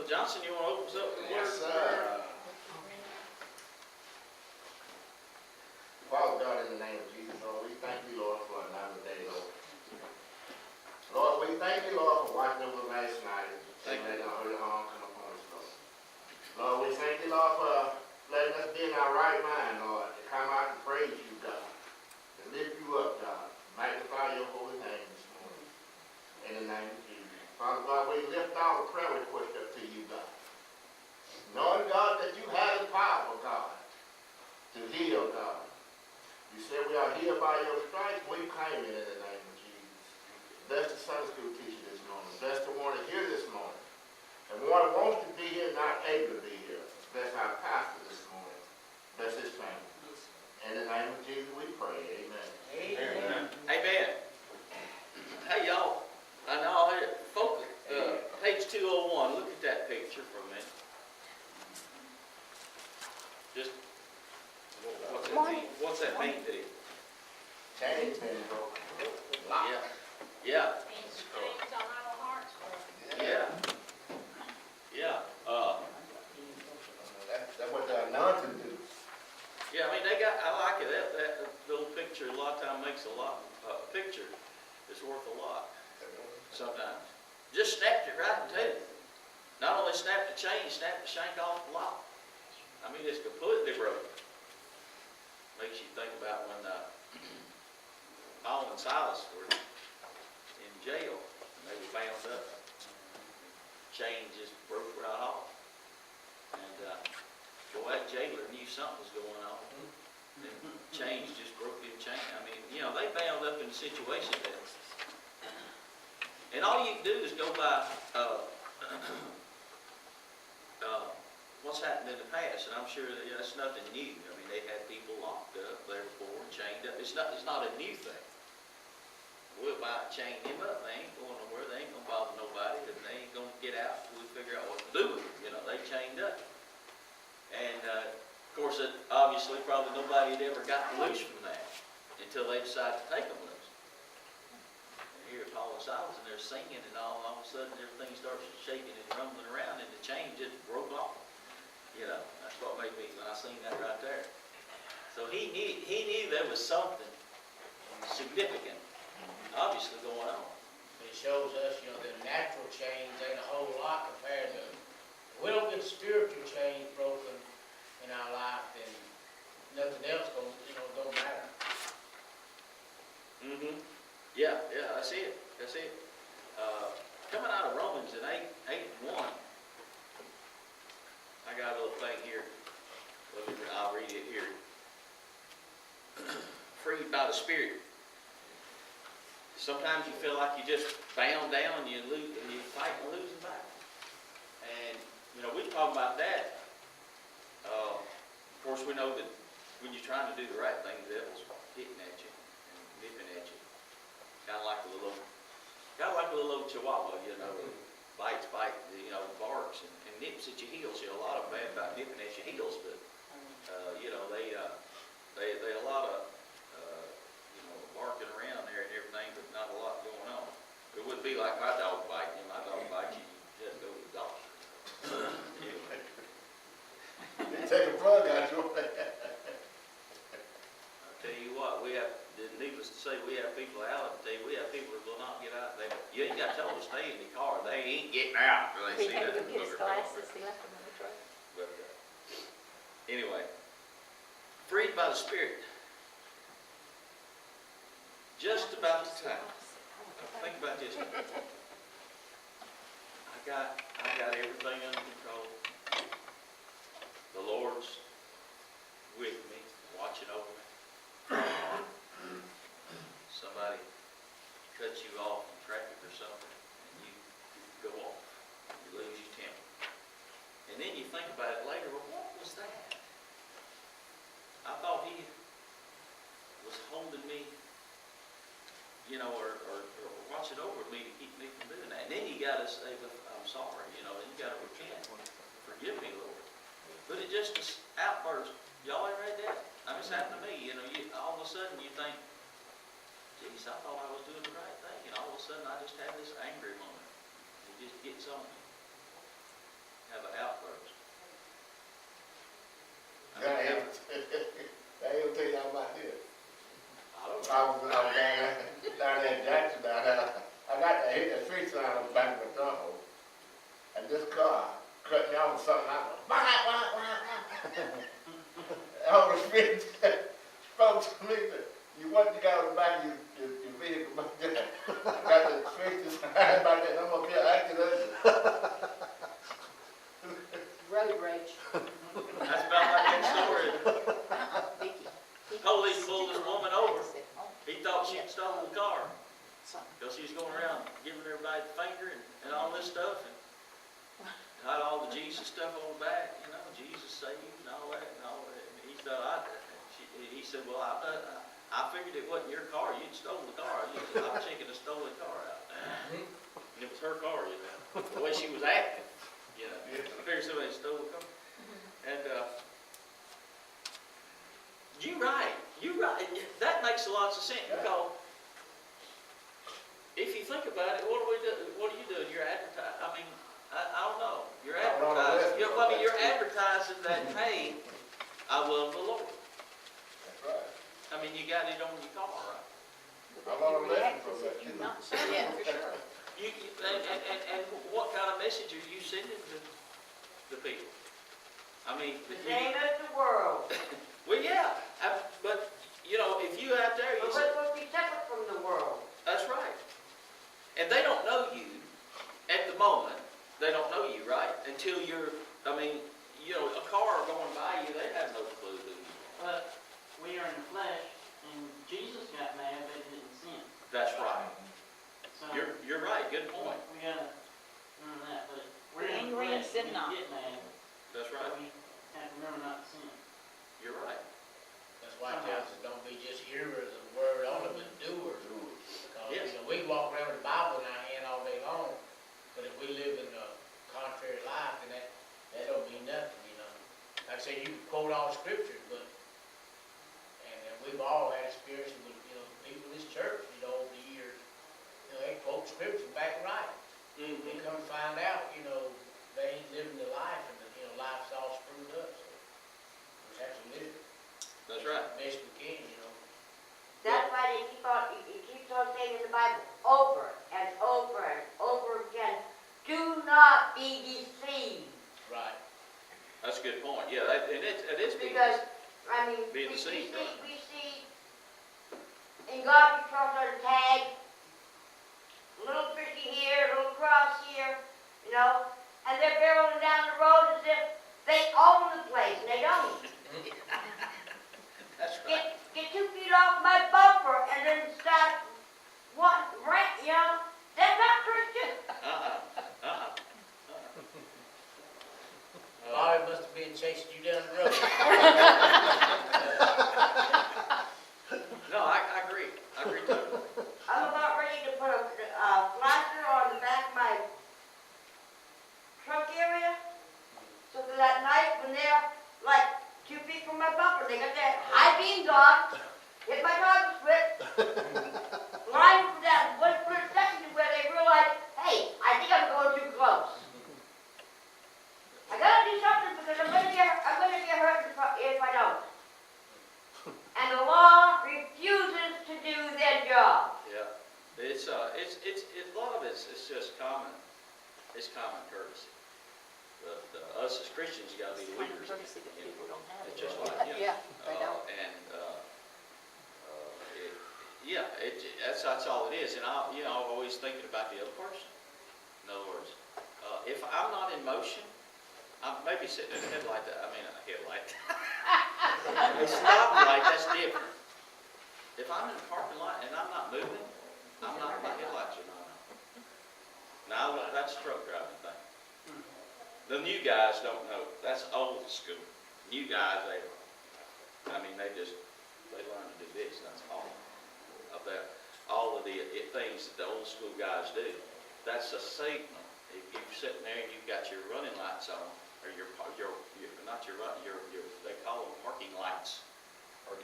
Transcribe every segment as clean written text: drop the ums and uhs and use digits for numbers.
Brother Johnson, you want to open us up with Yes, words? sir. Father God, in the name of Jesus, Lord, we thank you, Lord, for another day, Lord. Lord, we thank you, Lord, for watching over last night and letting our holy arm come upon us, Lord. Lord, we thank you, Lord, for letting us be in our right mind, Lord, to come out and praise you, God, to lift you up, God, magnify your holy name this morning. In the name of Jesus. Father God, we lift our prayer request up to you, God. Knowing, God, that you have the power, God, to heal, God. You said we are healed by your stripes. We claim it in the name of Jesus. Bless the Sunday school teacher this morning. Bless the one to hear this morning. And one who wants to be here, not able to be here. Bless our pastor this morning. Bless his family. In the name of Jesus we pray. Amen. Amen. Amen. Hey, y'all. I know I focus. Page 201. Look at that picture for a minute. Just what's that mean to you? Chains been broken. Yeah. Yeah. Yeah. Yeah. That's what the anointing do. Yeah, I mean, I like it. That little picture a lot of times makes a lot. A picture is worth a lot sometimes. Just snapped it right in two. Not only snapped the chain, snapped the shank off the lock. I mean, it's completely broken. Makes you think about when Paul and Silas were in jail and they were bound up. Chain just broke right off. And boy, that jailer knew something was going on. The chains just broke in chain. I mean, you know, they bound up in a situation that, and all you can do is go by what's happened in the past, and I'm sure that that's nothing new. I mean, they had people locked up there before, chained up. It's not a new thing. We'll buy chain them up. They ain't going nowhere. They ain't gonna bother nobody, and they ain't gonna get out until we figure out what to do with them. You know, they chained up, and of course, obviously, probably nobody had ever gotten loose from that until they decided to take them loose. And here, Paul and Silas, and they're singing, and all of a sudden, everything starts shaking and rumbling around, and the chain just broke off. You know, that's what made me, when I seen that right there. So he knew there was something significant, obviously, going on. It shows us, you know, the natural chains ain't a whole lot compared to, if we don't get the spiritual chains broken in our life, then nothing else don't matter. Mm-hmm. Yeah, that's it. That's it. Coming out of Romans in 8:1. I got a little thing here. I'll read it here. Freed by the Spirit. Sometimes you feel like you just bound down and you lose, and you fight and losing back. And you know, we talk about that. Of course, we know that when you're trying to do the right thing, the devil's hitting at you and nipping at you, kind of like a little old chihuahua, you know. Bites, you know, barks and nips at your heels. You know, a lot of them bad about nipping at your heels, but you know, they a lot of you know, barking around there and everything, but not a lot going on. It wouldn't be like my dog biting you. My dog bites you, you just go to the doctor. Anyway. They take a plug out your way. I'll tell you what, needless to say, we have people out. We have people that will not get out. You ain't got to tell them to stay in the car. They ain't getting out until they see that. He had to get his glasses. He left them in the truck. But anyway, freed by the Spirit. Just about the time. Think about this. I got everything under control. The Lord's with me, watching over me. Somebody cuts you off in traffic or something, and you go off. You lose your temper. And then you think about it later, well, what was that? I thought he was holding me, you know, or watching over me to keep me from doing that. And then you got to say, I'm sorry, you know, and you got to repent. Forgive me, Lord. But it just an outburst. Y'all ever had that? I mean, it's happened to me. You know, all of a sudden you think, geez, I thought I was doing the right thing. And all of a sudden I just have this angry moment. It just gets on me. have an outburst. I They mean, ain't tell you about this. I don't I know. was down there in Jackson down there. I got to hit the street sign on the back of the tunnel. And this car cut me off with something. I was on the street spoke to me. Said, you what you got on the back of your vehicle back there? I got the street sign back there. I'm gonna be acting ugly. Road rage. That's about like that story. Vicky. Police pulled this woman over. He thought she had stolen the car. Because she was going around giving everybody the finger and all this stuff. And had all the Jesus stuff on the back, you know, Jesus saved and all that and all that. And he thought, he said, well, I figured it wasn't your car. You'd stolen the car. I'm checking the stolen car out. And it was her car, you know, the way she was acting. You know, I figured somebody stole the car. And you're right. That makes a lot of sense because if you think about it, what are you doing? You're advertising. I mean, I don't know. You're advertising. You're advertising that, hey, I love the Lord. That's right. I mean, you got it on your car, right? I learned a lesson from that. Yeah, for sure. And what kind of message are you sending to the people? I mean, The name of the world. well, yeah, but you know, if you out there, you But say, we're supposed to be separate from the world. that's right. And they don't know you at the moment. They don't know you, right? Until you're, I mean, you know, a car going by you, they have no clue who you are. But we are in the flesh, and Jesus got mad, but he didn't sin. That's right. So You're right. Good point. we gotta remember that. But we're Be in the angry and flesh, sin we not. get mad. That's But right. we have to remember not to sin. You're right. That's why it tells us don't be just hearers of the word only, but doers. Because, Yes. you know, we walk around with the Bible in our hand all day long, but if we live in a contrary life, then that don't mean nothing, you know. Like I say, you can quote all scriptures, but, and we've all had experiences with, you know, people in this church, you know, over the years, you know, they quote scripture back right. They come to find out, you know, they ain't living the life, and the, you know, life's all screwed up, so we have to live it. That's right. Best we can, you know. That's why it keeps on saying in the Bible over and over and over again, do not be deceived. Right. That's a good point. Yeah, and it is being Because, I mean, Being we deceived, see in God we trust on a tag, little fishy here, little cross here, you know, and they're barreling down the road as if they own the place, and they don't. That's right. Get 2 feet off my bumper and then start you know, that's not Christian. Bobby must have been chasing you down the road. No, I agree. I agree totally. I'm about ready to put a flasher on the back of my trunk area, so that at night when they're like 2 feet from my bumper, they got their high beams on, hit my toggle switch, line for that one split second where they realize, hey, I think I'm going too close. I gotta do something because I'm gonna get hurt if I don't. And the law refuses to do their job. Yeah, it's a lot of it's just common courtesy. But us as Christians got to be leaders. Courtesy that people don't have. It's just like, you know, Yeah, they don't. That's all it is. And I'm always thinking about the other person. In other words, if I'm not in motion, I'm maybe sitting in a headlight. A headlight. A stoplight. That's different. If I'm in the parking lot and I'm not moving, my headlights are not on. Now that's a truck driving thing. The new guys don't know. That's old school. New guys, they learn to do this. That's all of that. All of the things that the old school guys do. That's a signal. If you're sitting there and you've got your running lights on, or they call them parking lights.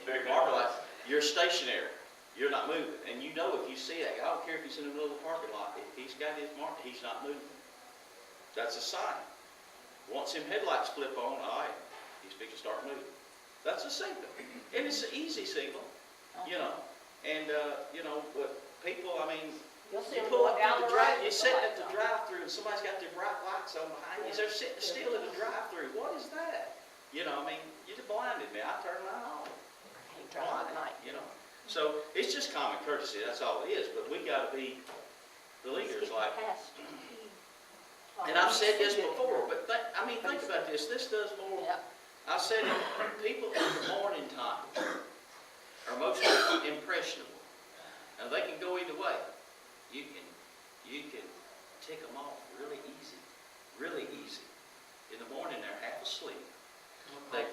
Your parking lights. You're stationary. You're not moving. And you know if you see that guy, I don't care if he's in the middle of the parking lot, if he's got his mark, he's not moving. That's a sign. Once them headlights flip on, all right, he's fixing to start moving. That's a signal. And it's an easy signal, you know. And, you know, but people, I mean, You'll see you them pull going up down to the the drive, road. you're sitting at the drive-through and somebody's got their bright lights on behind you. They're sitting still in the drive-through. What is that? You know, I mean, you just blinded me. I turned mine on. Hate driving at night. You know. So it's just common courtesy. That's all it is. But we got to be the leaders, like. And I've said this before, but I mean, think about this. This does more. Yep. I've said it. People in the morning time are most impressionable. Now they can go either way. You can tick them off really easy, really easy. In the morning they're half asleep. They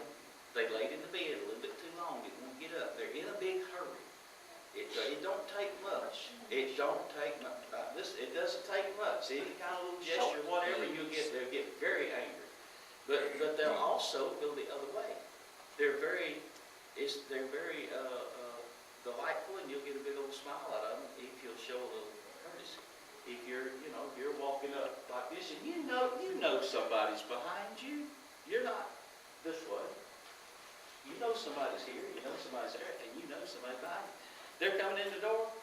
laid in the bed a little bit too long. Didn't want to get up. They're in a big hurry. It don't take much. It don't take much. It doesn't take much. Any kind of little gesture, whatever you get, they'll get very angry. But they'll also go the other way. They're very delightful, and you'll get a big old smile out of them if you'll show a little courtesy. If you're walking up like this, and you know somebody's behind you. You're not this way. You know somebody's here. You know somebody's there, and you know somebody's behind you. They're coming in the door.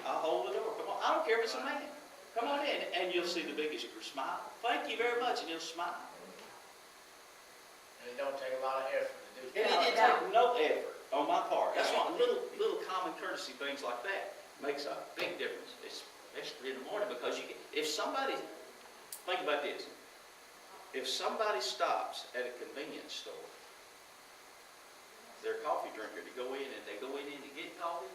I'll hold the door. Come on. I don't care if it's a man. Come on in. And you'll see the biggest smile. Thank you very much. And you'll smile. And it don't take a lot of effort to do And that. it didn't take no effort on my part. That's why little common courtesy things like that makes a big difference, especially in the morning. Because if somebody, think about this. If somebody stops at a convenience store, they're a coffee drinker, to go in and they go in to get coffee,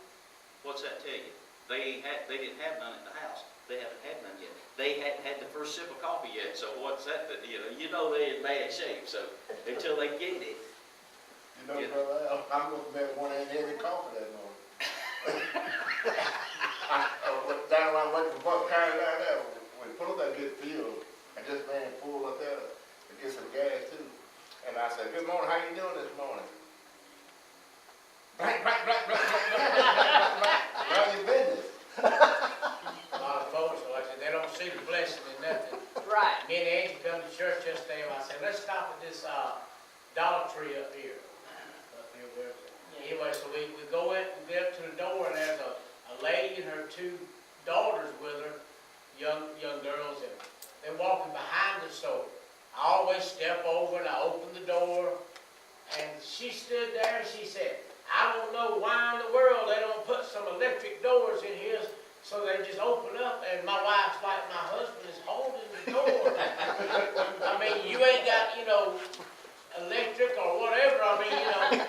what's that tell you? They didn't have none at the house. They haven't had none yet. They hadn't had the first sip of coffee yet. So what's that? You know they're in bad shape. So until they get it. You know, brother, I'm going to bet one ain't had any coffee that morning. I went down around waiting for Buck County down there. We pulled up that good field. I just ran full up there to get some gas too. And I said, "Good morning, how you doing this morning?" Right. Mind your business. A lot of folks, like I said, they don't see the blessing in nothing. Right. Me and Angie come to church yesterday, and I said, let's stop at this Dollar Tree up here. Where is it? Anyway, so we go in, we get up to the door, and there's a lady and her two daughters with her, young girls, and they're walking behind us, so I always step over and I open the door, and she stood there and she said, "I don't know why in the world they don't put some electric doors in here so they just open up." And my wife's like, "My husband is holding the door." I mean, you ain't got, electric or whatever. I mean,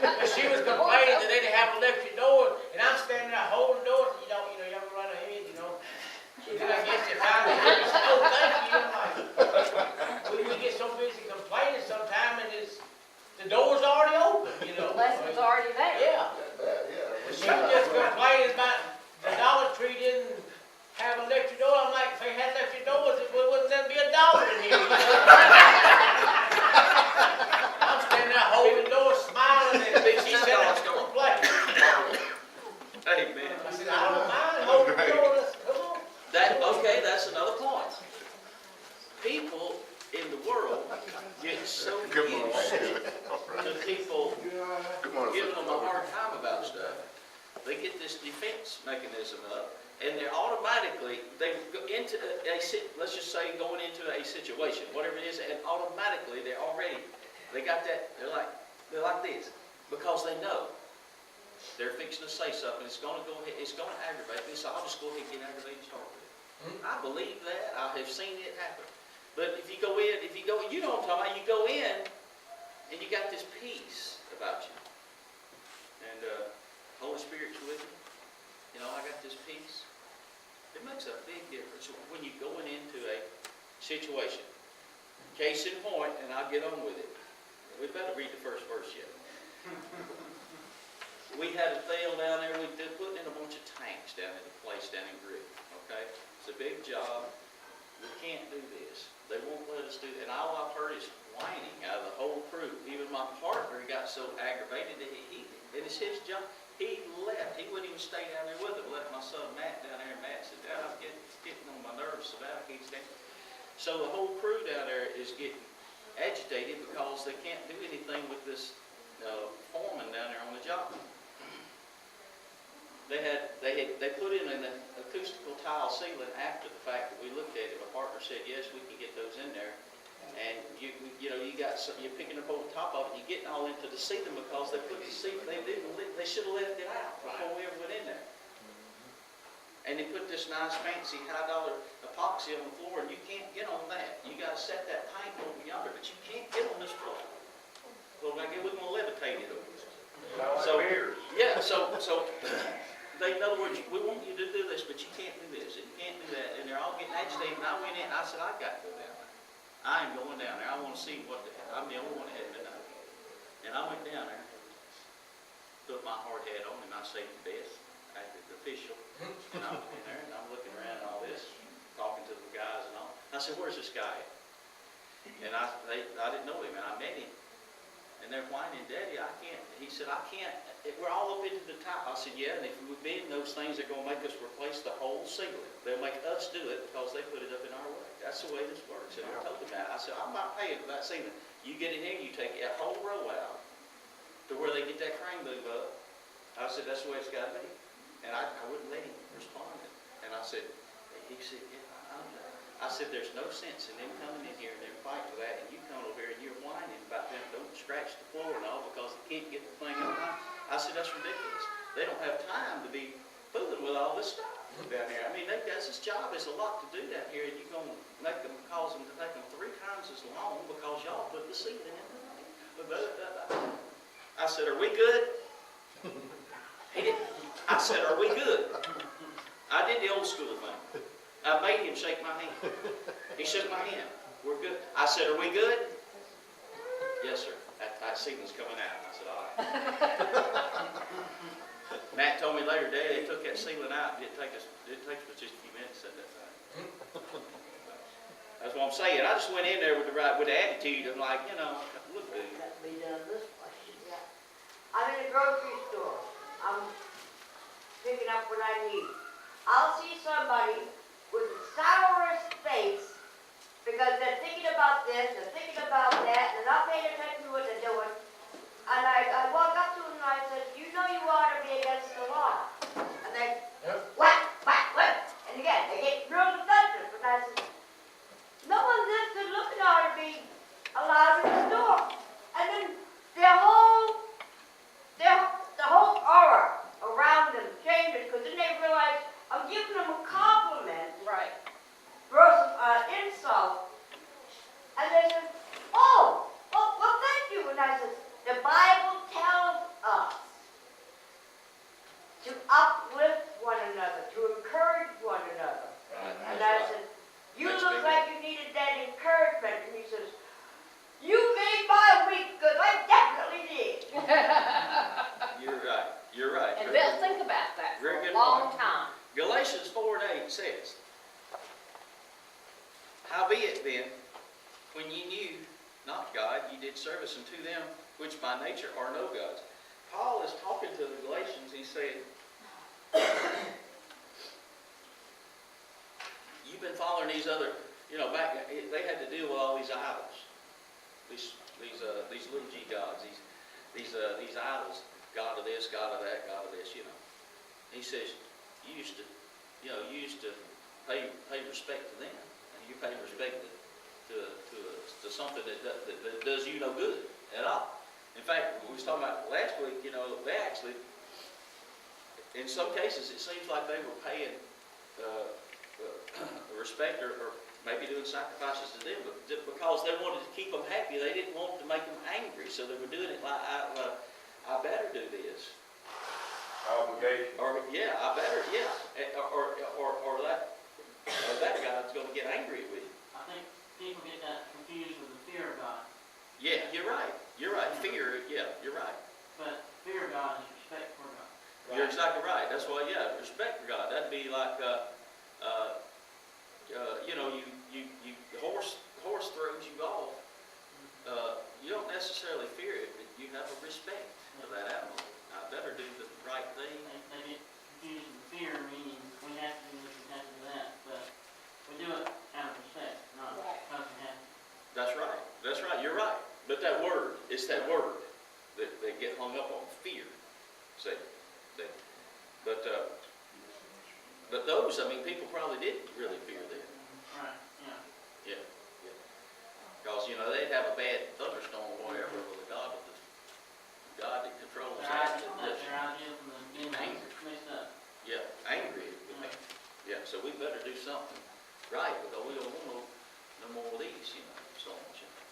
but she was complaining that they didn't have electric doors, and I'm standing there holding the door. You ever run ahead, And I guess you finally hear me say, "Oh, thank you." I'm like, we get so busy complaining sometime, and the door's already open, The lesson's already there. Yeah. Yeah. She was just complaining about the Dollar Tree didn't have electric door. I'm like, if they had electric doors, it wouldn't then be a dollar in here. I'm standing there holding the door, smiling, and she said, "Let's go and play." Amen. I said, "I don't mind holding the door. Come on." That's another point. People in the world get so used to people giving them a hard time about stuff. They get this defense mechanism up, and they're automatically, they go into let's just say going into a situation, whatever it is, and automatically they got that, they're like this, because they know they're fixing to say something, it's going to aggravate me, so I'll just go ahead and get aggravated and start with it. I believe that. I have seen it happen. But if you go in, you know what I'm talking about, you go in, and you got this peace about you. And Holy Spirit's with you. I got this peace. It makes a big difference when you're going into a situation. Case in point, and I'll get on with it. We better read the first verse yet. We had a deal down there, they're putting in a bunch of tanks down at the place down in Grid. Okay? It's a big job. We can't do this. They won't let us do that. And all I've heard is whining out of the whole crew. Even my partner got so aggravated that it is his job. He left. He wouldn't even stay down there with him. Left my son Matt down there, and Matt said, "I'm getting on my nerves about it. I can't stand it." So the whole crew down there is getting agitated because they can't do anything with this foreman down there on the job. They put in an acoustical tile ceiling after the fact that we looked at it. My partner said, yes, we can get those in there. And you got some, you're picking up over the top of it, you're getting all into the ceiling because they put the ceiling, they should have left it out before we ever went in there. And they put this nice fancy $high epoxy on the floor, and you can't get on that. You got to set that paint over yonder, but you can't get on this floor. Well, I guess we're going to levitate it over. So, yeah, so they, in other words, we want you to do this, but you can't do this, and you can't do that. And they're all getting agitated, and I went in, and I said, I got to go down there. I ain't going down there. I want to see what I'm the only one that had midnight. And I went down there, put my hard hat on, and I saved the best, acted official. And I went in there, and I'm looking around and all this, talking to the guys and all. I said, where's this guy at? And I didn't know him, and I met him. And they're whining, Daddy, I can't. He said, I can't. We're all up into the top. I said, yeah, and if we bend those things, they're going to make us replace the whole ceiling. They'll make us do it because they put it up in our way. That's the way this works. And I told him that. I said, I'm not paying for that ceiling. You get in here, you take that whole row out to where they get that crane move up. I said, that's the way it's got to be. And I wouldn't let him respond. And I said, he said, yeah, I said, there's no sense in them coming in here and them fighting for that, and you come over here and you're whining about them don't scratch the floor and all because they can't get the thing up. I said, that's ridiculous. They don't have time to be fooling with all this stuff down here. I mean, that's his job. It's a lot to do down here, and you're going to make them, cause them to take them 3 times as long because y'all put the ceiling in there. I said, are we good? He didn't. I said, are we good? I did the old school thing. I made him shake my hand. He shook my hand. We're good. I said, are we good? Yes, sir. That ceiling's coming out. I said, all right. Matt told me later, Daddy, they took that ceiling out. It didn't take us just a few minutes to set that thing. That's what I'm saying. I just went in there with the attitude of like, look good. That be done this way. Yeah. I'm in the grocery store. I'm picking up what I need. I'll see somebody with the sourest face because they're thinking about this, they're thinking about that, and they're not paying attention to what they're doing. And I walk up to them and I said, you know you ought to be against the law. And they, whack, whack, whack. And again, they get real defensive. And I said, no one this good looking ought to be allowed in the store. And then the whole aura around them changes because then they realize I'm giving them a compliment Right. versus insult. And they said, oh, well, thank you. And I said, the Bible tells us to uplift one another, to encourage one another. And I said, you look like you needed that encouragement. And he says, you made my week because I definitely did. You're right. You're right. And they'll think about that for Very a good long point. time. Galatians 4:8 says, howbeit then, when ye knew not God, ye did service unto them which by nature are no gods. Paul is talking to the Galatians. He's saying, you've been following these other, back they had to deal with all these idols, these little g gods, these idols, God of this, God of that, God of this, He says, you used to pay respect to them, and you pay respect to something that does you no good at all. In fact, we was talking about last week, they actually, in some cases, it seems like they were paying respect or maybe doing sacrifices to them, but because they wanted to keep them happy, they didn't want to make them angry, so they were doing it like, I better do this. Obligation. Or I better, or that God's going to get angry with you. I think people get that confused with the fear of God. Yeah, you're right. You're right. Fear, you're right. But fear of God is respect for God. You're exactly right. That's why, respect for God. That'd be like, the horse throws you off. You don't necessarily fear it, but you have a respect for that animal. I better do the right thing. They get confused with fear, meaning we have to do this, we have to do that. But we do it out of respect, not because we have to. That's right. That's right. right, you're right. But that word, it's that word that they get hung up on, fear. See? But those, I mean, people probably didn't really fear them. Right, yeah. Yeah. Because, you know, they'd have a bad thunderstorm or whatever, well, the God that controls Their that. ideas and the being mixed up. Yeah, angry with me. Yeah, so we better do something right, because we don't want no more of these, you know, so on, you know.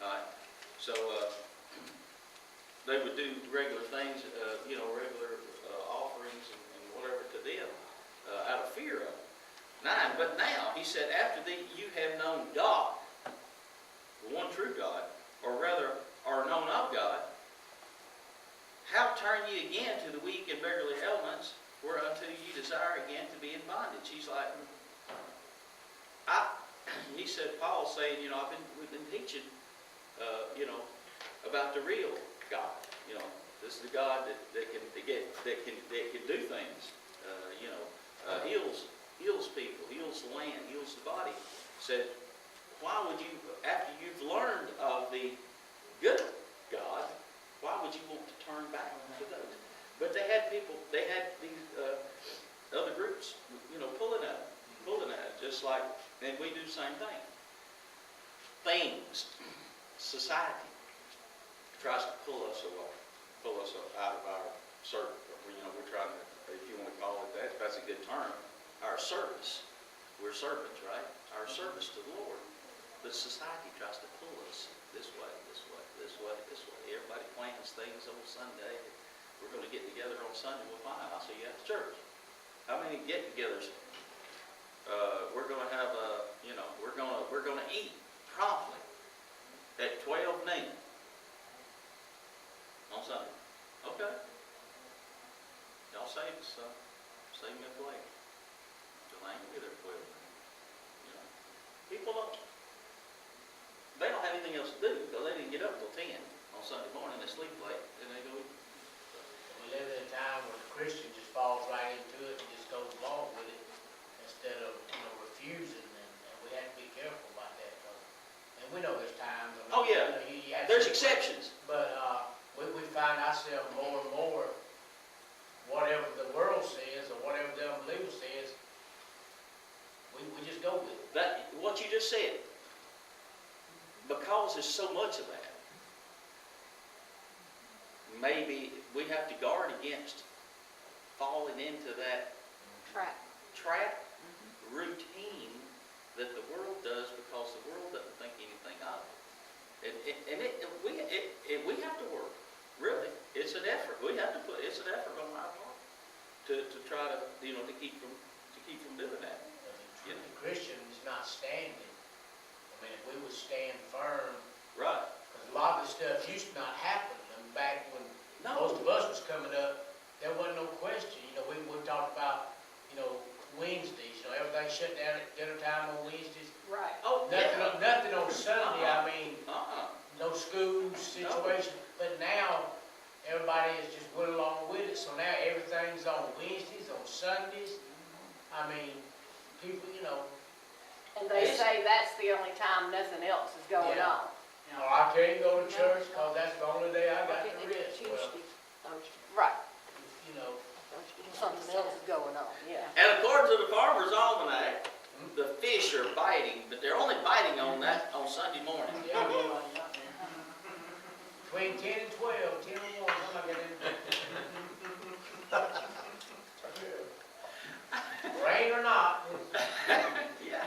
All right, so, they would do regular things, you know, regular offerings and whatever to them, out of fear of them. 9, but now, he said, after you have known God, the one true God, or rather, are known of God, how turn ye again to the weak and beggarly elements, whereunto you desire again to be in bondage? He's like, he said, Paul's saying, you know, we've been teaching, you know, about the real God. You know, this is the God that can do things. You know, heals people, heals the land, heals the body. Said, why would you, after you've learned of the good God, why would you want to turn back to those? But they had these other groups, you know, pulling at it, just like, and we do the same thing. Things, society tries to pull us away, pull us out of our service. You know, we're trying to, if you want to call it that, that's a good term. Our service, we're servants, right? Our service to the Lord. But society tries to pull us this way, this way, this way, this way. Everybody plans things on Sunday. We're going to get together on Sunday. Well, fine, I'll see you at the church. How many get-togethers? We're going to have a, you know, we're going to eat promptly at 12 noon on Sunday. Okay. Y'all save me a plate. Because I ain't going to be there at 12. You know, people they don't have anything else to do because they didn't get up till 10 on Sunday morning. They sleep late and they go eat. We live in a time where the Christian just falls right into it and just goes along with it instead of, you know, refusing, and we have to be careful about that. And we know there's times. Oh, yeah. You have There's to- exceptions. But we find ourselves more and more, whatever the world says or whatever the unbeliever says, we just go with it. That what you just said. Because there's so much of that. Maybe we have to guard against falling into that trap routine that the world does, because the world doesn't think anything of it. We have to work. Really, it's an effort. It's an effort on our part to try to, you know, to keep from doing that. The Christian is not standing. I mean, if we would stand firm, Right. because a lot of this stuff used to not happen. I mean, back when No. most of us was coming up, there wasn't no question. You know, we talked about, you know, Wednesdays. You know, everything shut down at dinner time on Wednesdays. Right. Oh, yeah. Nothing on Sunday. I mean, no school situation. But now everybody is just went along with it. So now everything's on Wednesdays, on Sundays. I mean, people, you know. And they say that's the only time nothing else is going Yeah. on. Oh, I can't go to church because that's the only day I got to rest. Well, Right. you know, Something else is going on, yeah. And according to the Farmer's Almanac, the fish are biting, but they're only biting on Sunday morning. yeah, Everybody out there. between 10 and 12, 10 and 1, I'm not getting rain or not. Yeah.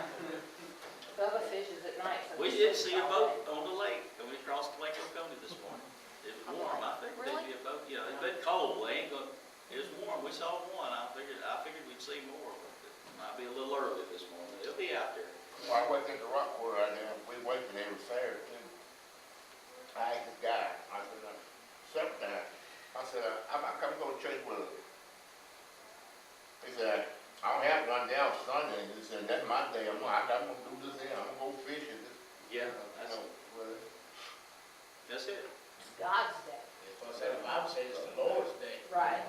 Bubba fishes at night. So We he did fishes see a all boat day. on the lake, and we crossed Lake Oconee this morning. It was warm. I figured Really? there'd be a boat. Yeah, it's been cold. They ain't gonna. It was warm. We saw one. I figured we'd see more, but it might be a little early this morning. It'll be out there. Well, I went to the rock quarter right now, we waited every Saturday too. I asked this guy, I said, several times, I said, I'm not coming to go to church with us. He said, I don't have to run down Sunday, he said, that's my day, I'm gonna do this here, I'm gonna go fishing. Yeah, Well, that's it. It's God's day. That's what I said, the Bible says it's the Lord's day. Right.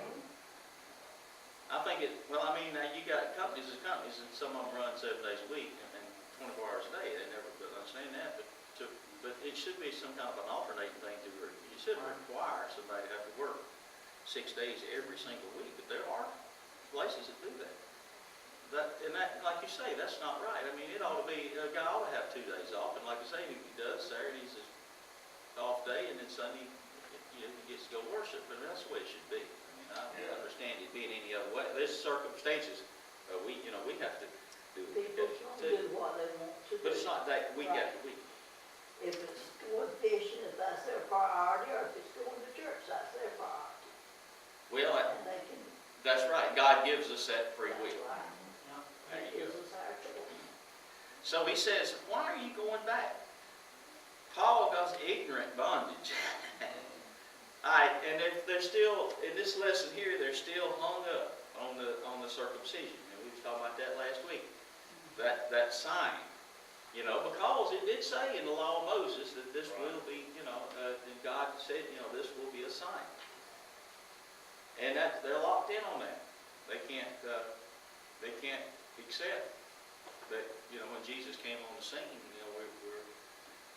I think well, I mean, now you got companies, and some of them run 7 days a week and 24 hours a day. They never could understand that, but to but it should be some kind of an alternating thing to, you shouldn't require somebody to have to work 6 days every single week, but there are places that do that. And that, like you say, that's not right. I mean, it ought to be, a guy ought to have 2 days off, and like I say, he does, Saturday's his off day, and then Sunday, he gets to go worship, and that's the way it should be. I mean, I don't understand it being any other way. There's circumstances, we have to do it. People can do what they want to do. But it's not that week after week. If it's going fishing, if that's their priority, or if it's going to church, that's their priority. Well, And they can, that's right. God gives us that free that's will. right. There It you go. gives us our choice. So he says, why are you going back? Paul does ignorant bondage. All right, and they're still, in this lesson here, they're still hung up on the circumcision. And we were talking about that last week. That sign. Because it did say in the law of Moses that this will be, and God said, this will be a sign. And that they're locked in on that. They can't accept that, when Jesus came on the scene,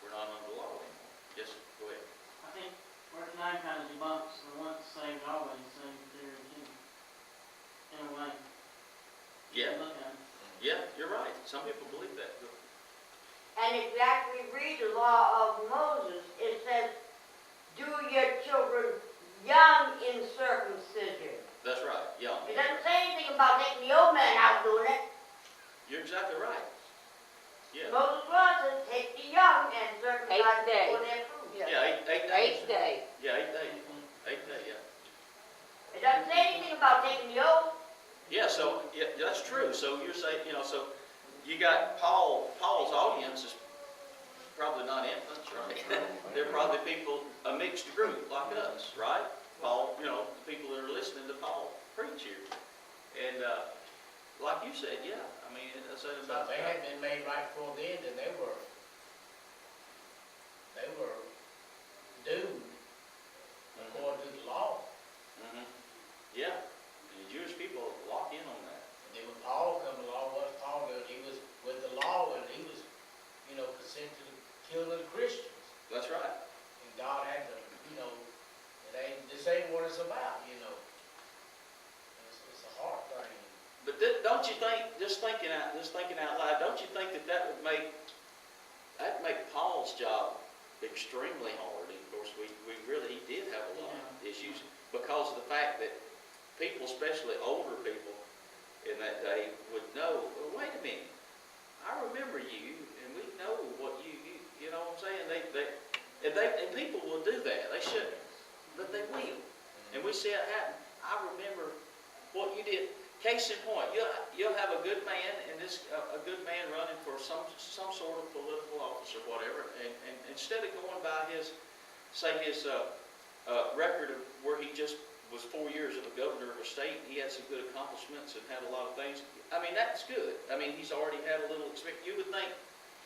we're not under the law anymore. Yes, go ahead. I think verse 9 kind of debunks the once saved, always saved theory too. In a way. Yeah, Look at it. yeah, you're right. Some people believe that. And if you actually read the law of Moses, it says, do your children young in circumcision. That's right, yeah. It doesn't say anything about taking the old man out doing it. You're exactly right. Yeah, Moses law says, take the young and circumcise Eighth day. for their food. yeah, 8 days. 8th day. Yeah, 8 days. 8 days, yeah. It doesn't say anything about taking the old. Yeah, so, yeah, that's true. So you're saying, so you got Paul's audience is probably not infants, right? They're probably people, a mixed group like us, right? Paul, the people that are listening to Paul preach here. And like you said, yeah, I mean, that's If about they had been made right before then, then they were doomed according to the law. Mm-hmm. Yeah, and the Jewish people lock in on that. And then when Paul come along, what's Paul doing? He was with the law, and he was, consenting to the killing of the Christians. That's right. And God had to, this ain't what it's about, It's a hard thing. But don't you think, just thinking out loud, don't you think that would make Paul's job extremely hard? And of course, he did have a lot of issues because of the fact that people, especially older people in that day, would know, well, wait a minute, I remember you, and we know what you know what I'm saying? And people will do that. They shouldn't, but they will. And we see it happen. I remember what you did. Case in point, you'll have a good man, and a good man running for some sort of political office or whatever, and instead of going by his record of where he just was 4 years of a governor of a state, and he had some good accomplishments and had a lot of things. I mean, that's good. I mean, he's already had a little experience. You would think,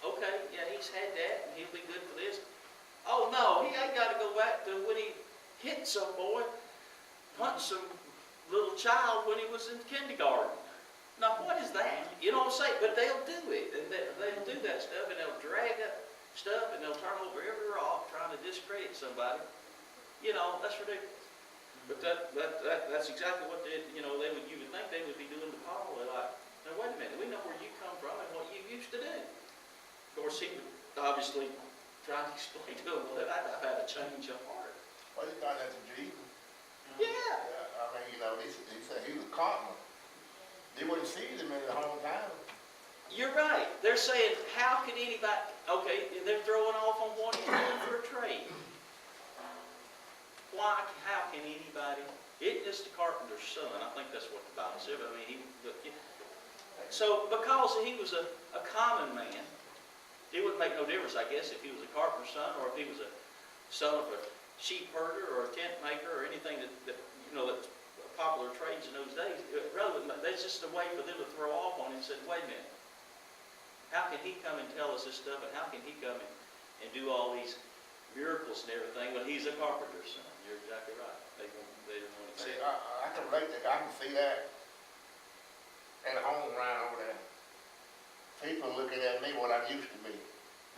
okay, yeah, he's had that, and he'll be good for this. Oh no, he ain't got to go back to when he hit some boy, punched some little child when he was in kindergarten. Now, what is that? You know what I'm saying? But they'll do it, and they'll do that stuff, and they'll drag up stuff, and they'll turn over every rock trying to discredit somebody. That's ridiculous. But that's exactly what you would think they would be doing to Paul. They're like, now wait a minute, we know where you come from and what you used to do. Of course, he would obviously try to explain to them that I've had a change of heart. Well, he done that to Jesus. Yeah. I mean, he said he was a carpenter. They wouldn't see him in the hometown. You're right. They're saying, how can anybody, okay, and they're throwing off on what he's doing for a trade. Why, how can anybody, isn't this the carpenter's son? I think that's what the Bible said. I mean, so because he was a common man, it wouldn't make no difference, I guess, if he was a carpenter's son or if he was a son of a sheep herder or a tent maker or anything that's popular trades in those days. That's just a way for them to throw off on him and say, wait a minute, how can he come and tell us this stuff, and how can he come and do all these miracles and everything when he's a carpenter's son? You're exactly right. They don't want to See, accept it. I can relate that. I can see that in the home around over there. People looking at me what I used to be.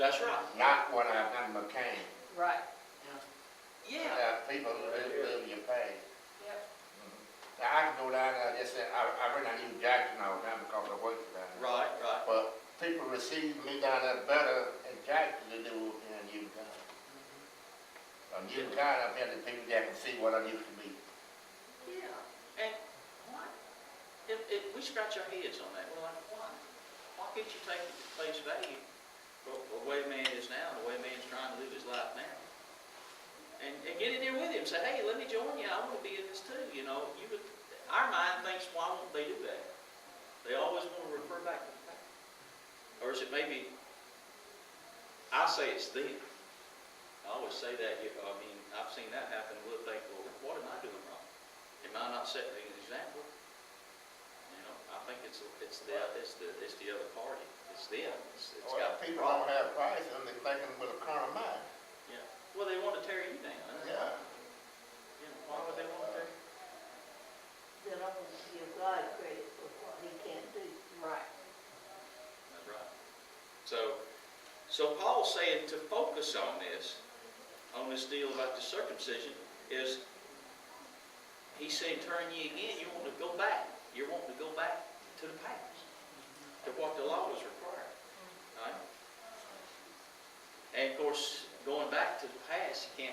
That's right. not when I'm a mechanic. Right. Yeah. People live your pay. Yep. Now, I can go down there, just say, I really not use Jackson all the time because I work down there. Right, right. But people receive me down there better in Jackson than they do in Newton County. Newton County, I've had the people that can see what I used to be. Yeah. And why? We scratch our heads on that. We're like, why? Why can't you take it at face value for the way man is now, the way man's trying to live his life now? And get in there with him. Say, hey, let me join you. I want to be in this too. You know, our mind thinks, why won't they do that? They always want to refer back to the past. Or is it maybe, I say it's them. I always say that. I mean, I've seen that happen. We'll think, well, what am I doing wrong? Am I not setting an example? You know, I think it's the other party. It's them. It's Well, got people problems. don't have Christ and they're thinking with a carnal mind. Yeah. Well, they want to tear you down. Yeah. You know, why would they want to tear you? Then I'm gonna give God credit for what he can do. Right. That's right. So Paul's saying to focus on this deal about the circumcision is, he's saying, turn ye again, you want to go back. You're wanting to go back to the past, to what the law was required. Right? And of course, going back to the past, you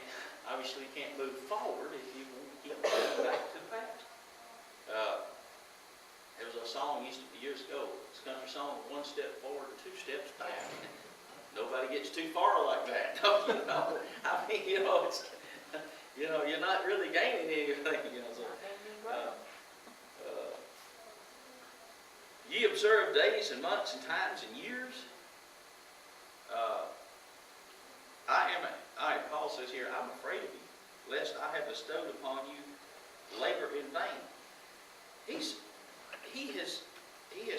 can't move forward if you want to keep going back to the past. There was a song years ago, it's a country song, 1 step forward, 2 steps back. Nobody gets too far like that. You know, I mean, it's, you're not really gaining anything. So, ye observe days and months and times and years. Paul says here, I'm afraid of you, lest I have bestowed upon you labor in vain. He has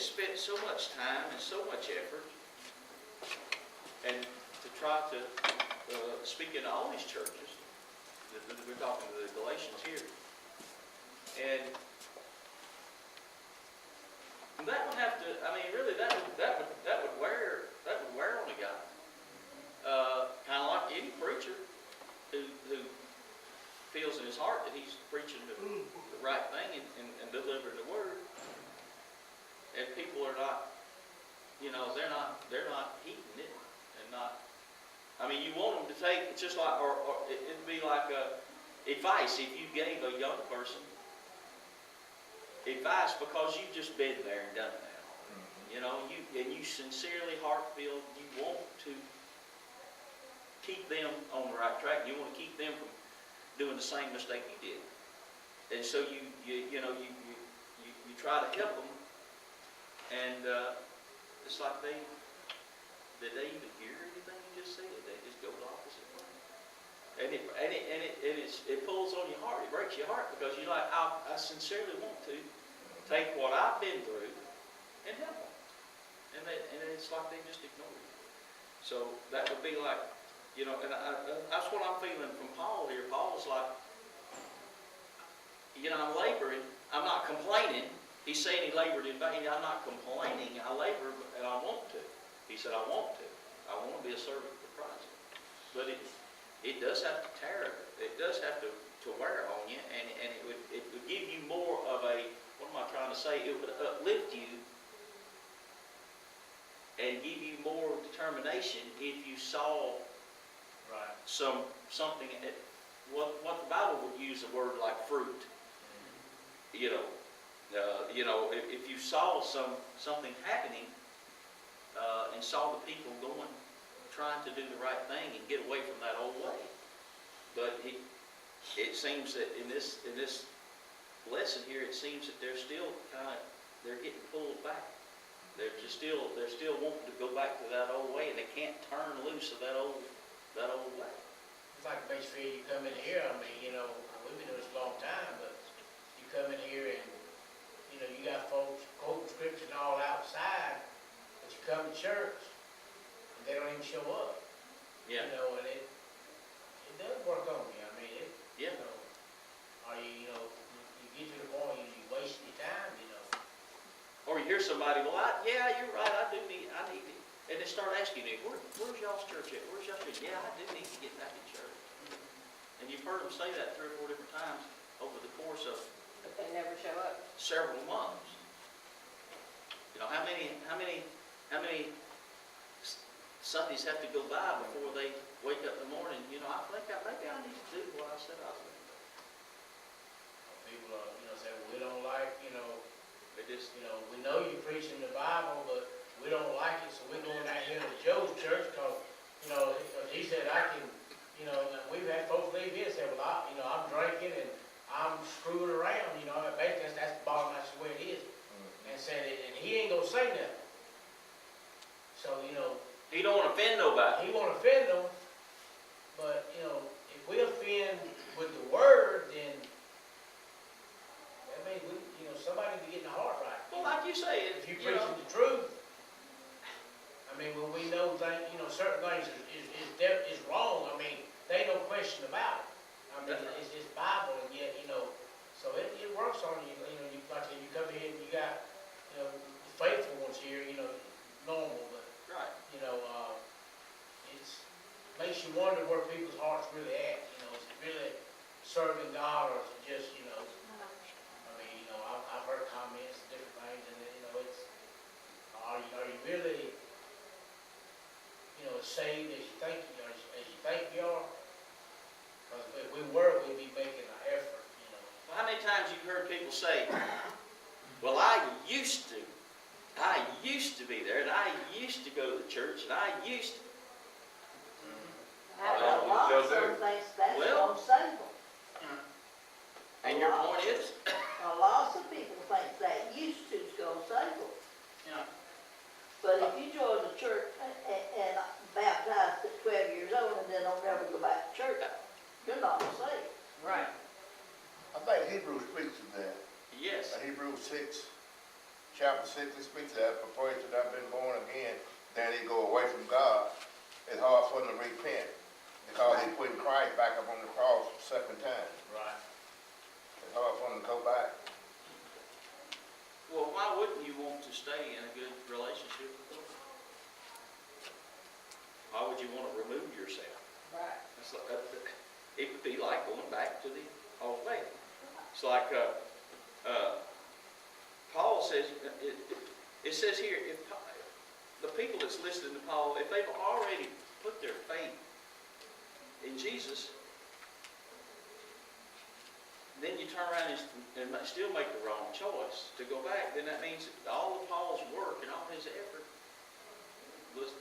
spent so much time and so much effort, and to try to speak in all these churches. We're talking to the Galatians here, and that would have to. I mean, really, that would wear on a guy. Kind of like any preacher who feels in his heart that he's preaching the right thing and delivering the word, and people are not, they're not heeding it and not. I mean, you want them to take. It's just like, or it'd be like advice if you gave a young person advice because you've just been there and done that. You sincerely, heartfelt, you want to keep them on the right track. You want to keep them from doing the same mistake you did, and so you try to help them, and it's like did they even hear anything you just said? They just go the opposite way, and it pulls on your heart. It breaks your heart because you're like, I sincerely want to take what I've been through and help them, and it's like they just ignore it. So that would be like. And that's what I'm feeling from Paul here. Paul's like, I'm laboring. I'm not complaining. He's saying he labored in vain. I'm not complaining. I labor and I want to. He said, I want to. I want to be a servant for Christ. But it does have to tear. It does have to wear on you. And it would give you more of a, what am I trying to say? It would uplift you and give you more determination if you saw something, what the Bible would use a word like fruit. If you saw something happening and saw the people trying to do the right thing and get away from that old way. But it seems that in this lesson here, it seems that they're still they're getting pulled back. They're still wanting to go back to that old way, and they can't turn loose of that old way. It's like basically you come in here, I mean, we've been doing this a long time, but you come in here and, you got folks quoting scripture and all outside, but you come to church and they don't even show up. Yeah. And it does work on me. I mean, Yeah. Or you get to the point you waste your time, Or you hear somebody, well, you're right, I need it. And they start asking you, where's y'all's church at? Where's y'all's church? Yeah, I do need to get back in church. And you've heard them say that 3 or 4 different times over the course of But they never show up. several months. You know, how many Sundays have to go by before they wake up in the morning? You know, I think maybe I need to do what I said I was going to do. People, say, well, we don't like, They just, we know you're preaching the Bible, but we don't like it, so we're going out here to Joe's church, because, he said, I can, and we've had folks leave here and say, well, I'm drinking and I'm screwing around, basically that's the bottom, that's the way it is. And said, and he ain't gonna say nothing. So, he don't want to offend nobody. he won't offend them, but, if we offend with the word, then that means somebody be getting the heart right. Well, like you say, If you're preaching the truth, I mean, when we know things, certain things is wrong, I mean, there ain't no question about it. I mean, it's Bible, and yet, so it works on you, like you come here and you got, the faithful ones here, normal, but, right. it's, makes you wonder where people's hearts really at, is it really serving God, or is it just, I mean, I've heard comments, different things, and it's, are you really, saved as you think you are? Because if we were, we'd be making an effort, Well, how many times you've heard people say, well, I used to be there, and I used to go to the church, and I used to. A lot of some things that's Well- gonna save them. And your point is? A lot of people think that used to's gonna save them. Yeah. But if you join the church and baptized at 12 years old and then don't never go back to church, you're not saved. Right. I think Hebrews speaks to that. Yes. Hebrews 6, chapter 6, it speaks to that. For person that have been born again, then they go away from God. It's hard for them to repent because they putting Christ back up on the cross a second time. right? It's hard for them to go back. Well, why wouldn't you want to stay in a good relationship with God? Why would you want to remove yourself? Right. It's like, it would be like going back to the old way. It's like Paul says, it says here, if the people that's listening to Paul, if they've already put their faith in Jesus, then you turn around and still make the wrong choice to go back, then that means that all of Paul's work and all his effort was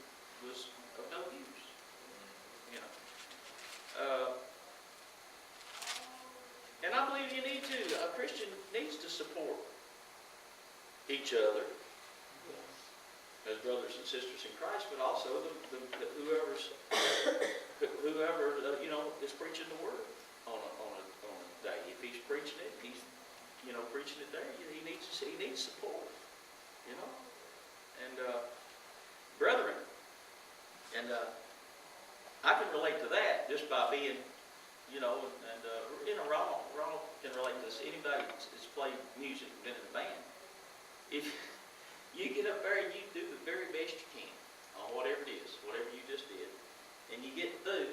of no use. And I believe you need to. A Christian needs to support each other as brothers and sisters in Christ, but also whoever is preaching the word on a day. If he's preaching it, he's preaching it there. He needs support. And brethren, and I can relate to that just by being. Ronald can relate to this. Anybody that's played music, been in a band, if you get up there and you do the very best you can on whatever it is, whatever you just did, and you get through,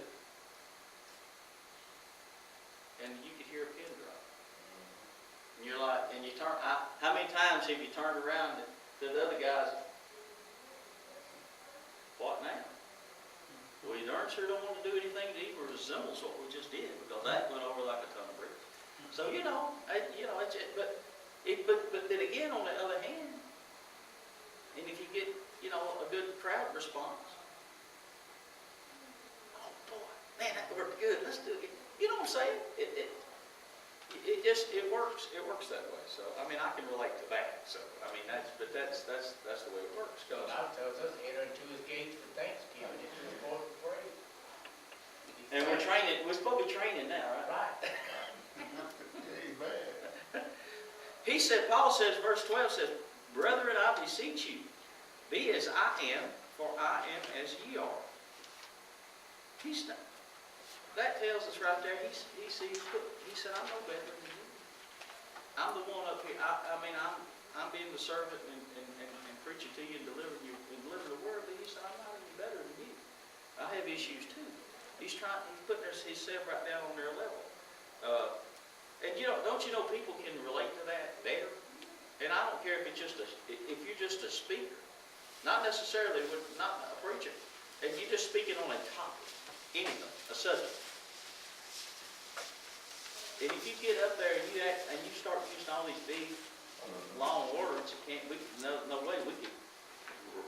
and you could hear a pin drop, and you're like, and you turn. How many times have you turned around to the other guys? What now? Well, you darn sure don't want to do anything to even resembles what we just did, because that went over like a ton of bricks. So but then again, on the other hand, and if you get a good crowd response, oh boy, man, that worked good. Let's do it. You know what I'm saying? It works. It works that way. So I mean, I can relate to that. So I mean, that's the way it works. The Bible tells us to enter into his gates with thanksgiving, into his courts with praise. And we're training. We're supposed to be training now, right? Right. Amen. Paul says, verse 12 says, brethren, I beseech you, be as I am, for I am as ye are. That tells us right there, he said, I'm no better than you. I'm the one up here. I'm being the servant and preaching to you and delivering the word, but he said, I'm not any better than you. I have issues too. He's putting himself right down on their level. And don't you know people can relate to that better? And I don't care if if you're just a speaker, not necessarily not a preacher, and you're just speaking on a topic, anything, a subject. And if you get up there and you start using all these big, long words, no way we could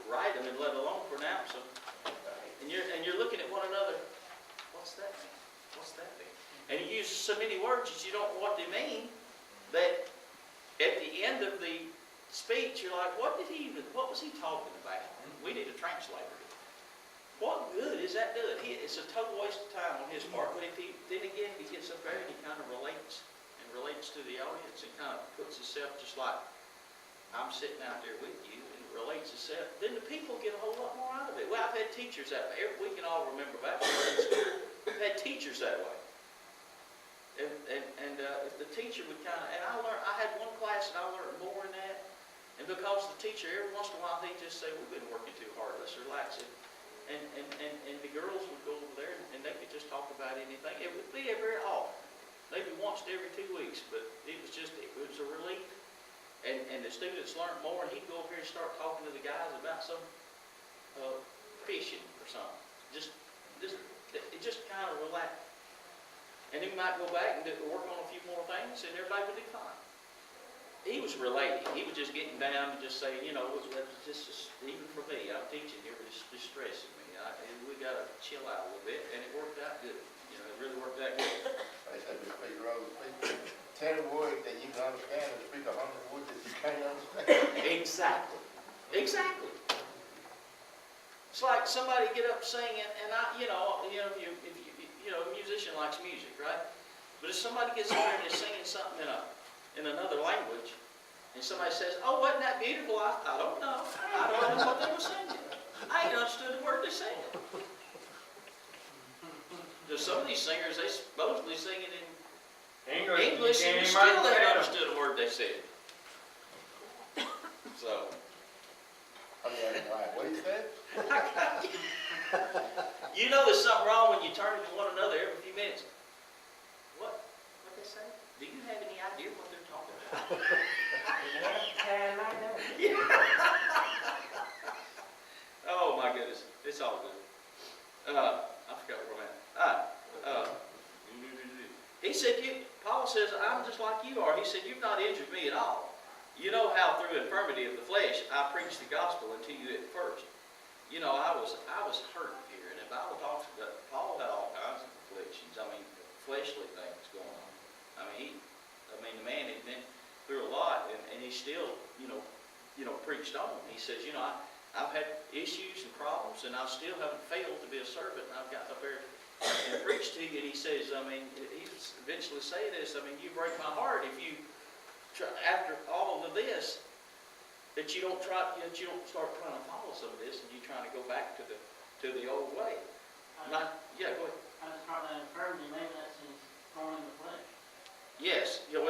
write them and let alone pronounce them. And you're looking at one another. What's that mean? What's that mean? And you use so many words that you don't know what they mean. That at the end of the speech, you're like, what was he talking about? We need a translator. What good is that doing? It's a total waste of time on his part. But then again, he gets up there and he kind of relates to the audience and kind of puts himself just like I'm sitting out there with you and relates himself. Then the people get a whole lot more out of it. Well, I've had teachers that way. We can all remember back in school. We've had teachers that way. And if the teacher would kind of, and I had one class and I learned more in that. And because the teacher, every once in a while, he'd just say, we've been working too hard, let's relax it. And the girls would go over there and they could just talk about anything. It would be very often, maybe once every 2 weeks, but it was a relief. And the students learned more, and he'd go over here and start talking to the guys about some fishing or something. It just kind of relaxed. And then we might go back and work on a few more things, and everybody would do fine. He was relating. He was just getting down and just saying, it was just even for me, I'm teaching here, but it's distressing me. We got to chill out a little bit, and it worked out good. It really worked out good. They say we speak rather speak 10 words that you can understand and speak 100 words that you can't understand. Exactly. It's like somebody get up singing, and if a musician likes music, right? But if somebody gets up there and is singing something in another language, and somebody says, "Oh, wasn't that beautiful?" I don't know. I don't know what they were singing. I ain't understood the word they sang. There's some of these singers, they supposedly sing it in English, and you still ain't understood a word they said. So. What he said? You know there's something wrong when you turn to one another every few minutes. What they say? Do you have any idea what they're talking about? Oh my goodness, it's all good. I forgot where I'm at. He said, Paul says, I'm just like you are. He said, you've not injured me at all. You know how through infirmity of the flesh I preached the gospel unto you at first. I was hurt here, and the Bible talks about Paul had all kinds of afflictions. Fleshly things going on. The man had been through a lot, and he still, preached on. He says, I've had issues and problems, and I still haven't failed to be a servant. And I've got up there and preached to you. And he says, he's eventually saying this. You break my heart if you try, after all of this, that you don't start trying to follow some of this, and you're trying to go back to the old way. Go ahead. I just brought that infirmity, maybe that's his thorn in the flesh. Yes. We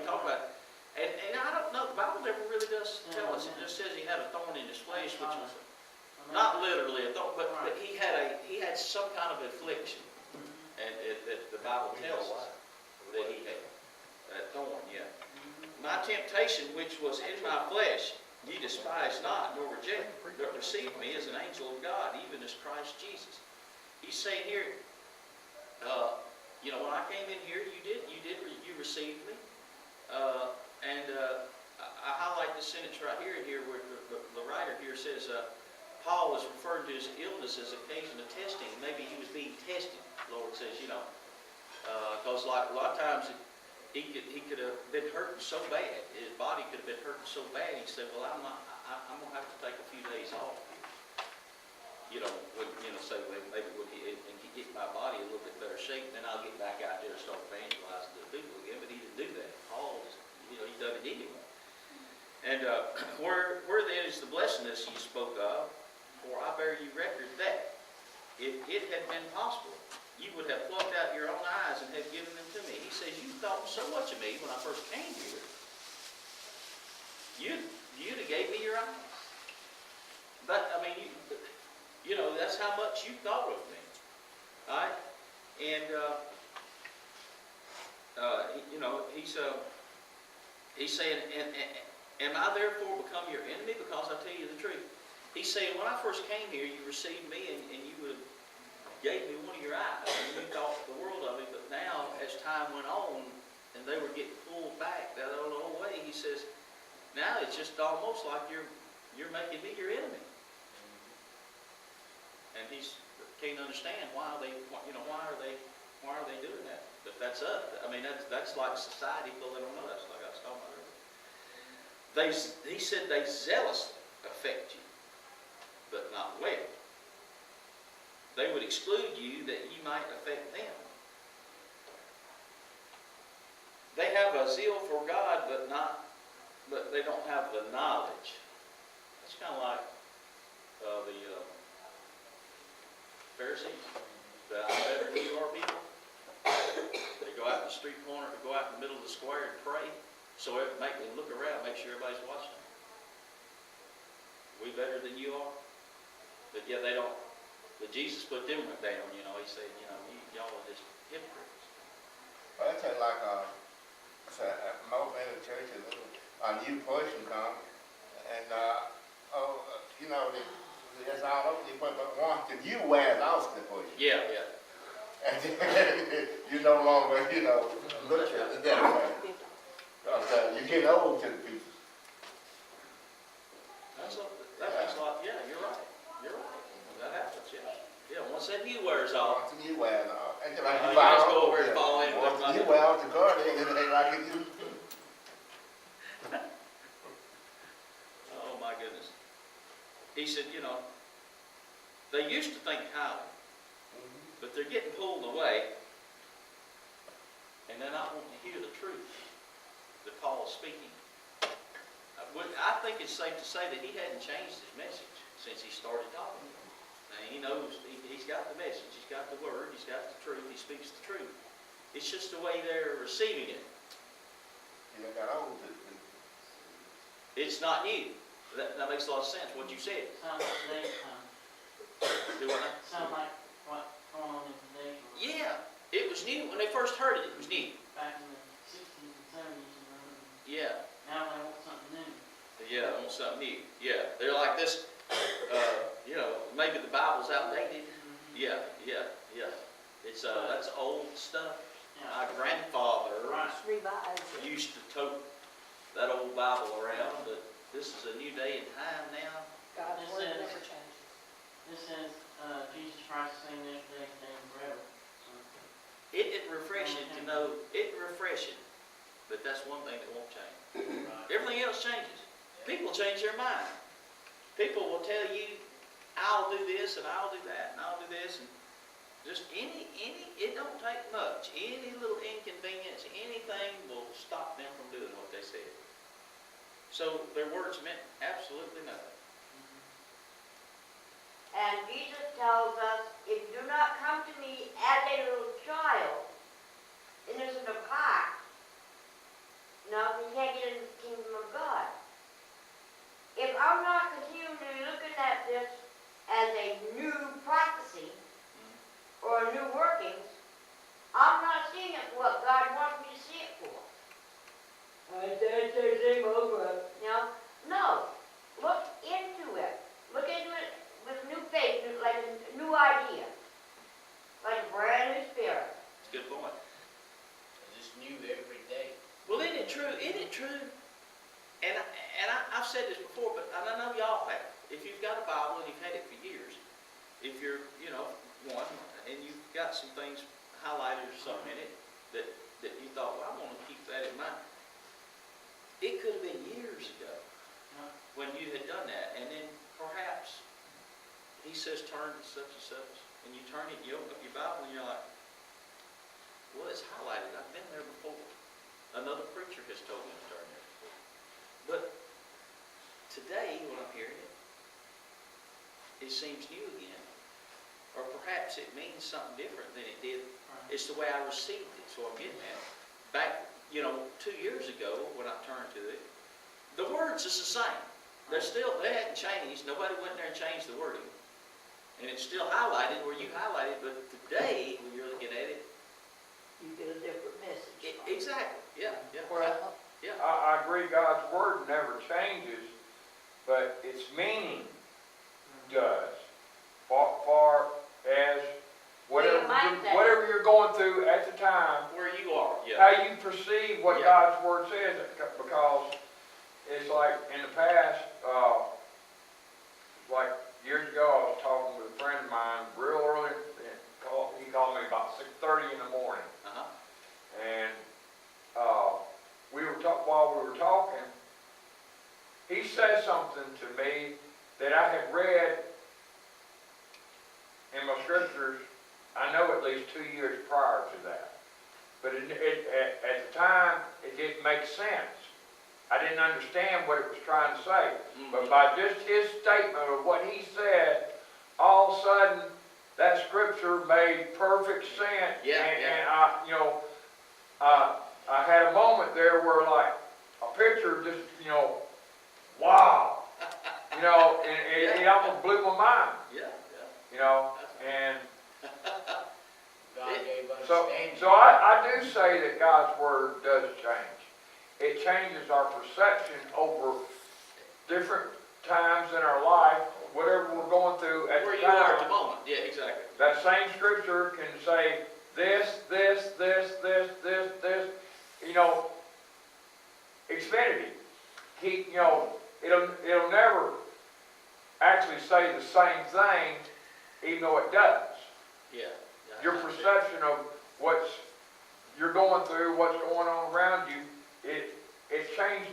talk about it. And I don't know, the Bible never really does tell us. It just says he had a thorn in his flesh, which was not literally a thorn, but he had some kind of affliction. And the Bible tells us that he had that thorn, My temptation, which was in my flesh, ye despise not, nor reject, but receive me as an angel of God, even as Christ Jesus. He's saying here, when I came in here, you received me. I highlight this sentence right here where the writer here says, Paul was referring to his illness as occasion of testing. Maybe he was being tested, the Lord says, because like a lot of times he could have been hurting so bad, his body could have been hurting so bad, he said, well, I'm going to have to take a few days off here. Maybe when he get my body in a little bit better shape, then I'll get back out there and start evangelizing to the people again. But he didn't do that. Paul, he done it anyway. And where then is the blessedness you spoke of? For I bear you record that if it had been possible, you would have plucked out your own eyes and have given them to me. He says, you thought so much of me when I first came here. you'd have gave me your eyes. But, I mean, you know, that's how much you thought of me. All right? And, you know, he's saying, am I therefore become your enemy because I tell you the truth? He's saying, when I first came here, you received me and you would have gave me one of your eyes. And you thought the world of me. But now, as time went on, and they were getting pulled back that old way, he says, now it's just almost like you're making me your enemy. And he's can't understand why they, you know, why are they doing that? But that's us. I mean, that's like society pulling on us, like I was talking about earlier. He said they zealously affect you, but not well. They would exclude you that you might affect them. They have a zeal for God, but they don't have the knowledge. It's kind of like the Pharisees, the I'm better than you are people. They go out in the street corner, or go out in the middle of the square and pray, so it make them look around, make sure everybody's watching them. We better than you are, but yeah, they don't. But Jesus put them down. You know, he said, you know, y'all are just hypocrites. Well, it's like most in the church, a new person come, and you know, it's all over the place, but once the new wears off the person. Yeah, yeah. And you no longer, you know, look at it that way. Because you're getting old to the people. That's like, yeah, you're right. You're right. That happens, yeah. Yeah, once that new wears off. Once the new wears off. And like you you just go over and fall in. Once the new wears off the car, it ain't like it used to. Oh my goodness. He said, you know, they used to think highly, but they're getting pulled away, and they're not wanting to hear the truth that Paul is speaking. I think it's safe to say that he hadn't changed his message since he started talking. Now, he knows he's got the message, he's got the word, he's got the truth, he speaks the truth. It's just the way they're receiving it. You got old to it. It's not new. That makes a lot of sense, what you said. Sounds like today's time. Do what? Sounds like what's going on in today's world. Yeah, it was new. When they first heard it, it was new. Back in the 60s and 70s and Yeah. now they want something new. Yeah, on something new. Yeah, they're like this, you know, maybe the Bible's outdated. Yeah. It's, that's old stuff. Yeah. My grandfather Right. Revised it. used to tote that old Bible around, but this is a new day and time now. God's It word says- never changes. This says, Jesus Christ is saying yesterday, today, and forever. So, It's refreshing to know, it's refreshing, but that's one thing that won't change. Everything else changes. People change their mind. People will tell you, I'll do this and I'll do that and I'll do this, and just it don't take much. Any little inconvenience, anything will stop them from doing what they said. So their words meant absolutely nothing. And Jesus tells us, if you do not come to me as a little child, innocent of heart, no, you can't get into the kingdom of God. If I'm not continually looking at this as a new prophecy or a new workings, I'm not seeing it for what God wants me to see it for. You know? No. Look into it. Look into it with new faith, like a new idea. Like a brand new spirit. It's a good point. It's new every day. Well, isn't it true? Isn't it true? And I've said this before, but I know y'all have. If you've got a Bible and you've had it for years, if you're, you know, one, and you've got some things highlighted or something in it that you thought, well, I want to keep that in mind. It could have been years ago when you had done that, and then perhaps he says turn to such and such, and you turn it, and you open up your Bible, and you're like, well, it's highlighted. I've been there before. Another preacher has told me to turn there before. But today, when I'm hearing it, it seems new again. Or perhaps it means something different than it did. right. It's the way I received it, so I'm getting at. Back, you know, 2 years ago, when I turned to it, The words is the same. They hadn't changed. Nobody went there and changed the wording. And it's still highlighted where you highlighted, but today, when you're looking at it, You get a different message. from it. exactly, yeah. Yeah. I agree, God's word never changes, but its meaning does. Far as Well, you might say- whatever you're going through at the time, Where you are, yeah. how you perceive what Yeah. God's word says, because it's like in the past, like years ago, I was talking with a friend of mine real early, and he called me about 6:30 in the morning, Uh-huh. and while we were talking, he said something to me that I had read in my scriptures, I know at least 2 years prior to that. But at the time, it didn't make sense. I didn't understand what it was trying to say. But by just his statement of what he said, all of a sudden, that scripture made perfect sense. Yeah, And I had a moment there where like a picture just, wow. And it almost blew my mind, Yeah. and God gave so understanding. I do say that God's word does change. It changes our perception over different times in our life, whatever we're going through at Where the you are at the time. moment, yeah, exactly. That same scripture can say this, Xfinity. It'll never actually say the same thing, even though it does. Yeah. Your perception of what's you're going through, what's going on around you, it changes.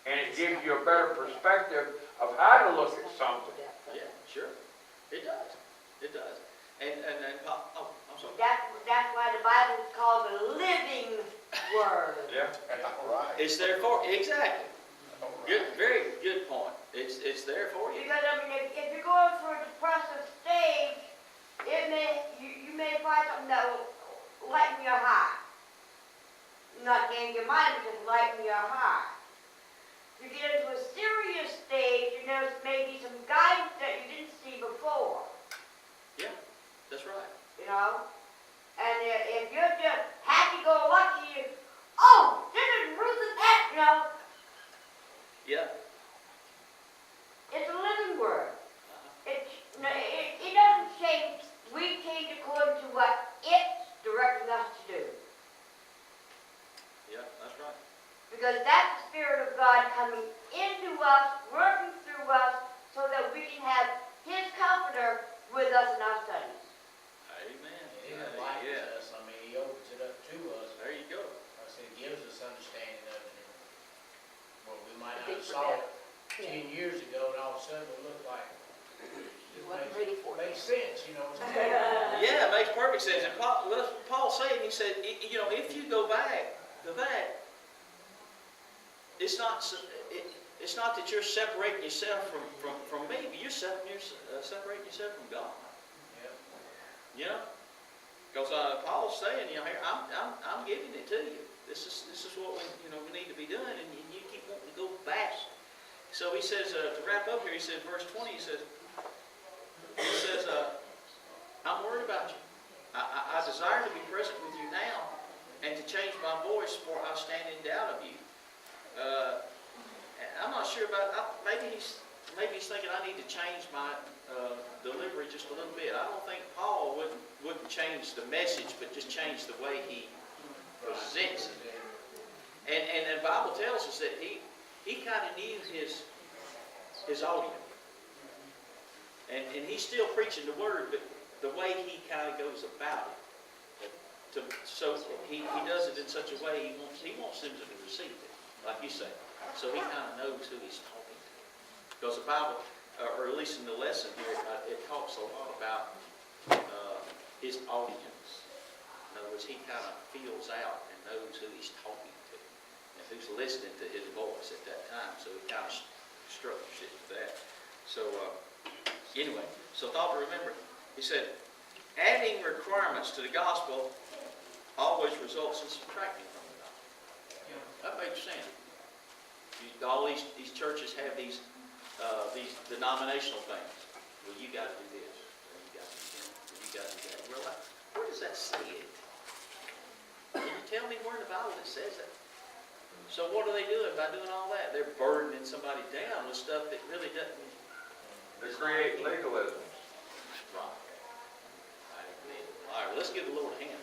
And it gives you a better perspective of how to look at something. Yeah, sure. It does. It does. And I'm sorry. That's why the Bible is called the living word. Yeah. It's there for, exactly. Good, very good point. It's there for you. Because, I mean, if you're going through a depressive stage, you may find something that will lighten your heart. Not change your mind, but just lighten your heart. You get into a serious stage, you notice maybe some guidance that you didn't see before, Yeah, that's right. you know? And if you're just happy-go-lucky, oh, this is Ruth and that, you know? Yeah. It's a living word. Uh-huh. It doesn't change. We change according to what it's directing us to do. Yeah, that's right. Because that's the Spirit of God coming into us, working through us, so that we can have His Comforter with us in our studies. Amen. He enlightens Yeah. us, He opens it up to us. There you go. Like I said, it gives us understanding of it. Well, we might not Big have saw it forget. 10 years ago, and all of a sudden it looked like You wasn't ready for it. makes sense, you know. Yeah, it makes perfect sense. And Paul saying, he said, if you go back, it's not that you're separating yourself from me, but you're separating yourself from God. Yep. You know, because Paul's saying, here, I'm giving it to you. This is what we need to be doing, and you keep wanting to go back. So he says, to wrap up here, he said, verse 20, he says, I'm worried about you. I desire to be present with you now, and to change my voice, for I stand in doubt of you. I'm not sure about. Maybe he's thinking I need to change my delivery just a little bit. I don't think Paul wouldn't change the message, but just change the way he presents it. And the Bible tells us that he kind of knew his audience, and he's still preaching the word, but the way he kind of goes about it. So he does it in such a way he wants them to receive it, like you say. So he kind of knows who he's talking to. Because the Bible, or at least in the lesson here, it talks a lot about his audience. In other words, he kind of feels out and knows who he's talking to and who's listening to his voice at that time. So he kind of structures it with that. So anyway, so thought to remember, he said, adding requirements to the gospel always results in subtracting from the gospel. That makes sense. All these churches have these denominational things. Well, you gotta do this, or you gotta do that, or you gotta do that. Well, where does that say it? Can you tell me where in the Bible it says that? So what are they doing by doing all that? They're burdening somebody down with stuff that really doesn't. They create legalisms. Right. I agree. All right, let's give the Lord a hand.